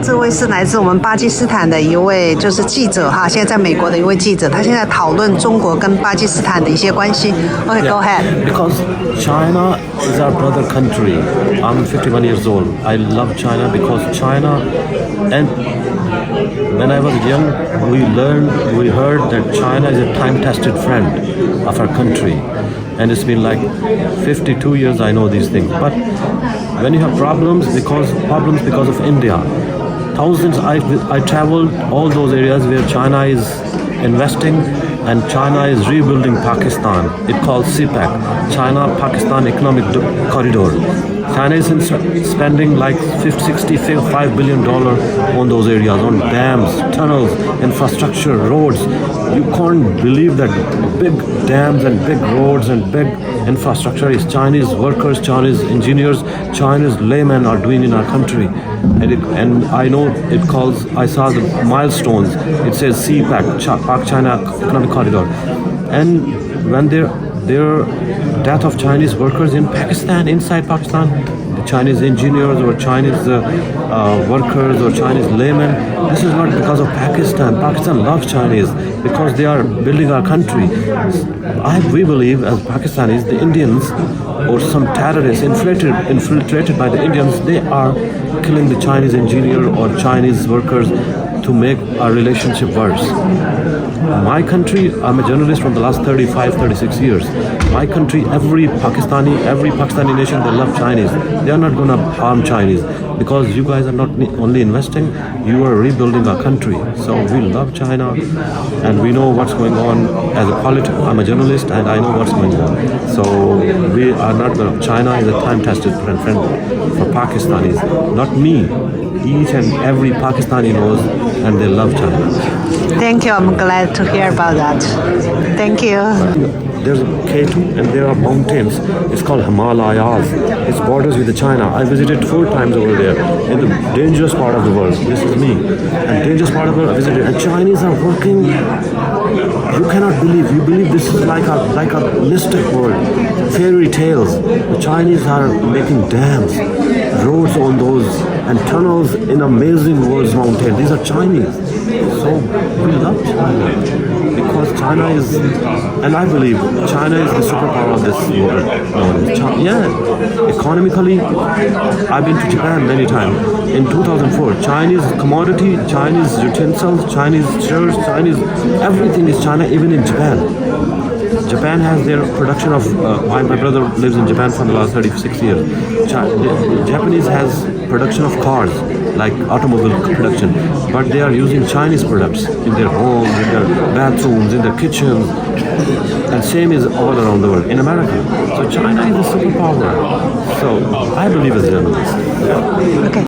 这位是来自我们巴基斯坦的一位就是记者哈，现在在美国的一位记者，他现在讨论中国跟巴基斯坦的一些关系。Okay, go ahead. Because China is our brother country. I'm 51 years old. I love China because China, and when I was young, we heard that China is a time-tested friend of our country. And it's been like 52 years I know these things. But when you have problems because of India, thousands I traveled all those areas where China is investing and China is rebuilding Pakistan. It called CPEC, China-Pakistan Economic Corridor. China is spending like $65 billion on those areas, on dams, tunnels, infrastructure, roads. You can't believe that big dams and big roads and big infrastructure is Chinese workers, Chinese engineers, Chinese laymen are doing in our country. And I know it calls, I saw the milestones. It says CPEC, Pak-China Economic Corridor. And when there death of Chinese workers in Pakistan, inside Pakistan, the Chinese engineers or Chinese workers or Chinese laymen, this is not because of Pakistan. Pakistan loves Chinese because they are building our country. We believe as Pakistanis, the Indians or some terrorists infiltrated by the Indians, they are killing the Chinese engineer or Chinese workers to make our relationship worse. My country, I'm a journalist from the last 36 years. My country, every Pakistani nation, they love Chinese. They are not going to harm Chinese because you guys are not only investing, you are rebuilding our country. So we love China and we know what's going on as a politician. I'm a journalist and I know what's going on. So we are not going to, China is a time-tested friend for Pakistanis, not me. Each and every Pakistani knows and they love China. Thank you. I'm glad to hear about that. Thank you. There's K2 and there are mountains. It's called Himalayas. It's borders with China. I visited 4 times over there in the dangerous part of the world. This is me. And dangerous part of the world I visited. And Chinese are working. You cannot believe. You believe this is like a mystic world. Fairy tales. The Chinese are making dams, roads on those, and tunnels in amazing world's mountain. These are Chinese. So we love China because China is, and I believe China is the superpower of this world. Economically, I've been to Japan many times. In 2004, Chinese commodity, Chinese utensils, Chinese shirts, Chinese, everything is China, even in Japan. Japan has their production of, my brother lives in Japan for the last 36 years. Japanese has production of cars, like automobile production, but they are using Chinese products in their homes, in their bathrooms, in their kitchens, and same is all around the world, in America. So China is a superpower. So I believe as a journalist. Okay.